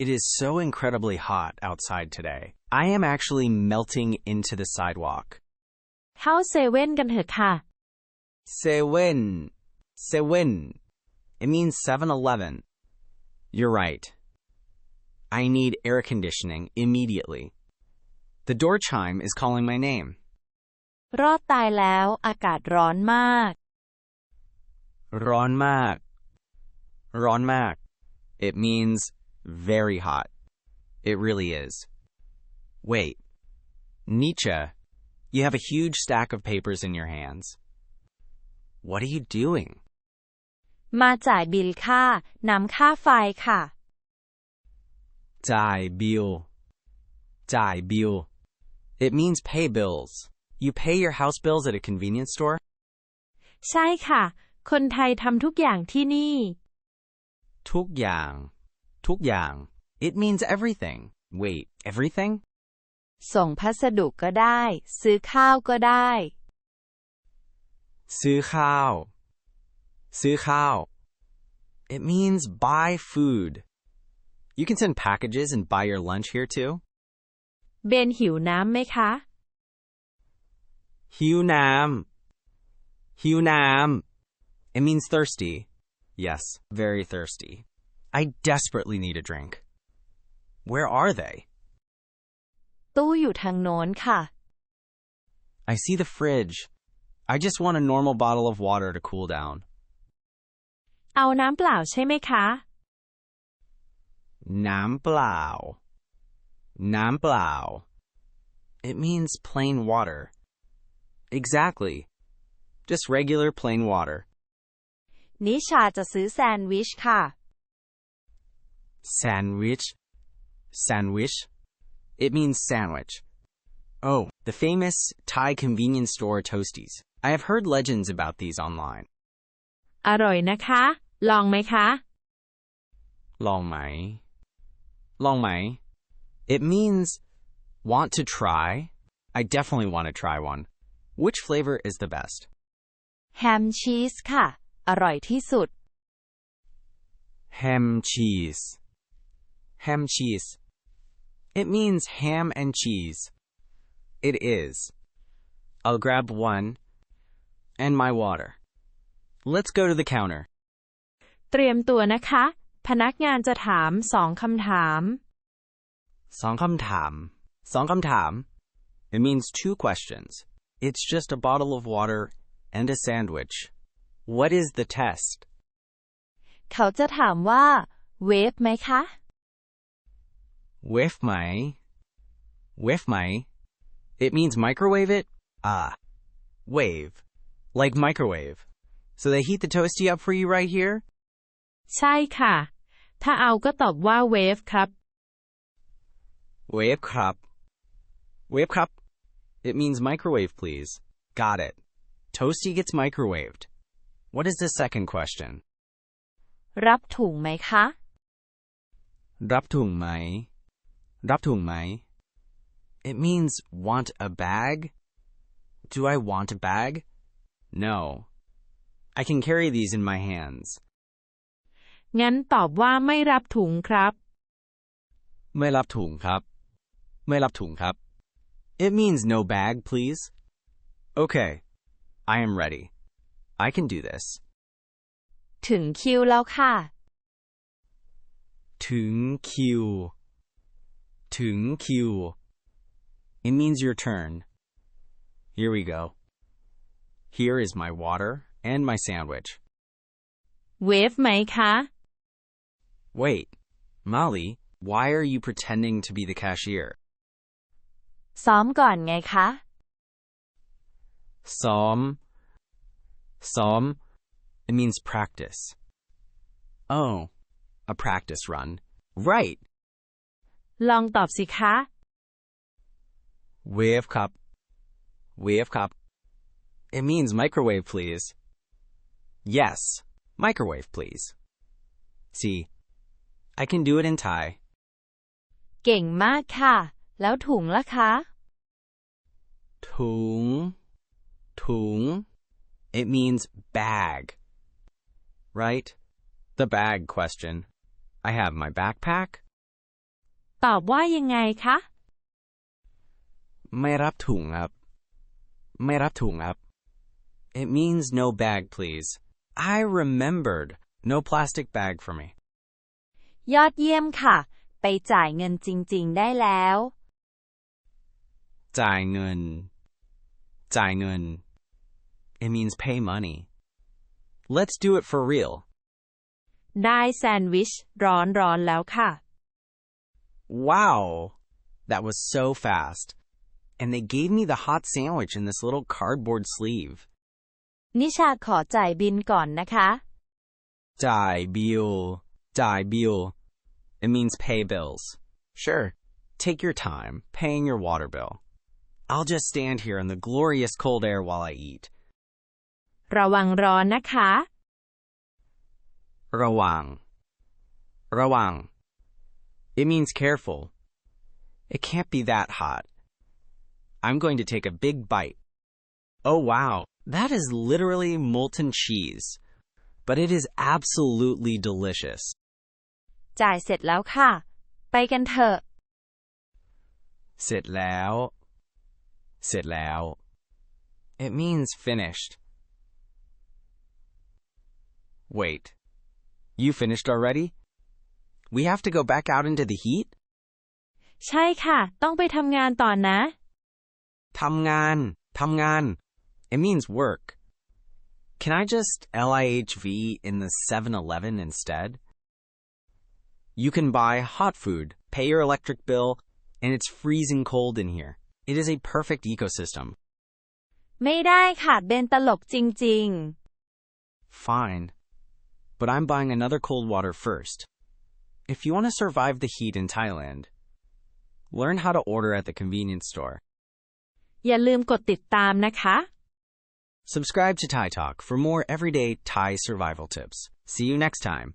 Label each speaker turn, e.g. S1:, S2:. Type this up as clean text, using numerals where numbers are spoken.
S1: It is so incredibly hot outside today. I am actually melting into the sidewalk.
S2: เข้าเซเว่นกันเถอะค่ะ
S1: se-wen. se-wen. It means 7-Eleven. You're right. I need air conditioning immediately. The door chime is calling my name.
S2: รอดตายแล้วอากาศร้อนมาก
S1: ร้อนมาก ร้อนมาก It means very hot. It really is. Wait. Nicha, you have a huge stack of papers in your hands. What are you doing?
S2: มาจ่ายบิลค่านำค่าไฟค่ะ
S1: จ่ายบิล จ่ายบิล It means pay bills. You pay your house bills at a convenience store?
S2: ใช่ค่ะคนไทยทำทุกอย่างที่นี่
S1: ทุกอย่าง ทุกอย่าง It means everything. Wait, everything?
S2: ส่งพัสดุก็ได้ซื้อข้าวก็ได้
S1: ซื้อข้าว ซื้อข้าว It means buy food. You can send packages and buy your lunch here too.
S2: เบนหิวน้ำไหมคะ
S1: หิวน้ำ หิวน้ำ It means thirsty. Yes, very thirsty. I desperately need a drink. Where are they?
S2: ตู้อยู่ทางโน้นค่ะ
S1: I see the fridge. I just want a normal bottle of water to cool down.
S2: เอาน้ำเปล่าใช่ไหมคะ
S1: น้ำเปล่า น้ำเปล่า It means plain water. Exactly. Just regular plain water.
S2: นิชาจะซื้อแซนด์วิชค่ะ
S1: Sandwich. Sandwich. It means sandwich. Oh, the famous Thai convenience store Toasties. I have heard legends about these online.
S2: อร่อยนะคะลองไหมคะ
S1: ลองไหม ลองไหม It means want to try. I definitely want to try one. Which flavor is the best?
S2: แฮมชีสค่ะอร่อยที่สุด
S1: Ham cheese. Ham cheese. It means ham and cheese. It is. I'll grab one and my water. Let's go to the counter.
S2: เตรียมตัวนะคะพนักงานจะถาม2 คำถาม
S1: สองคำถาม สองคำถาม It means 2 questions. It's just a bottle of water and a sandwich. What is the test?
S2: เขาจะถามว่าเวฟไหมคะ
S1: Whiff my. Whiff my. It means microwave it? Ah. Wave. Like microwave. So they heat the toastie up for you right here?
S2: ใช่ค่ะถ้าเอาก็ตอบว่าเวฟครับ
S1: Wave cup. Wave cup. It means microwave, please. Got it. Toastie gets microwaved. What is the second question?
S2: รับถุงไหมคะ
S1: รับถุงไหม รับถุงไหม It means want a bag? Do I want a bag? No. I can carry these in my hands.
S2: งั้นตอบว่าไม่รับถุงครับ
S1: ไม่รับถุงครับ ไม่รับถุงครับ It means no bag, please. Okay. I am ready. I can do this.
S2: ถึงคิวแล้วค่ะ
S1: ถึงคิว ถึงคิว It means your turn. Here we go. Here is my water and my sandwich.
S2: เวฟไหมคะ
S1: Wait, Molly, why are you pretending to be the cashier?
S2: ซ้อมก่อนไงคะ
S1: ซ้อม ซ้อม It means practice. Oh, a practice run. Right.
S2: ลองตอบสิคะ
S1: Wave cup. Wave cup. It means microwave, please. Yes, microwave, please. See, I can do it in Thai.
S2: เก่งมากค่ะแล้วถุงล่ะคะ
S1: ถุง ถุง It means bag. Right? The bag question. I have my backpack,
S2: ตอบว่ายังไงคะ
S1: ไม่รับถุงครับ ไม่รับถุงครับ It means no bag, please. I remembered. No plastic bag for me.
S2: ยอดเยี่ยมค่ะ ไปจ่ายเงินจริงๆได้แล้ว
S1: จ่ายเงิน จ่ายเงิน It means pay money. Let's do it for real.
S2: ได้แซนด์วิชร้อนๆแล้วค่ะ
S1: Wow, that was so fast. And they gave me the hot sandwich in this little cardboard sleeve.
S2: นิชาขอจ่ายบิลก่อนนะคะ
S1: จ่ายบิล จ่ายบิล It means pay bills. Sure, take your time paying your water bill. I'll just stand here in the glorious cold air while I eat.
S2: ระวังร้อนนะคะ
S1: ระวัง ระวัง It means careful. It can't be that hot. I'm going to take a big bite. Oh wow, that is literally molten cheese. But it is absolutely delicious.
S2: จ่ายเสร็จแล้วค่ะ ไปกันเถอะ
S1: เสร็จแล้ว เสร็จแล้ว It means finished. Wait, you finished already? We have to go back out into the heat?
S2: ใช่ค่ะ ต้องไปทำงานต่อนะ
S1: ทำงาน ทำงาน It means work. Can I just LIHV in the 7-Eleven instead? You can buy hot food, pay your electric bill, and it's freezing cold in here. It is a perfect ecosystem.
S2: ไม่ได้ค่ะเบนตลกจริง
S1: Fine. But I'm buying another cold water first. If you want to survive the heat in Thailand, learn how to order at the convenience store.
S2: ๆ อย่าลืมกดติดตามนะคะ
S1: Subscribe to Thai Talk for more everyday Thai survival tips. See you next time.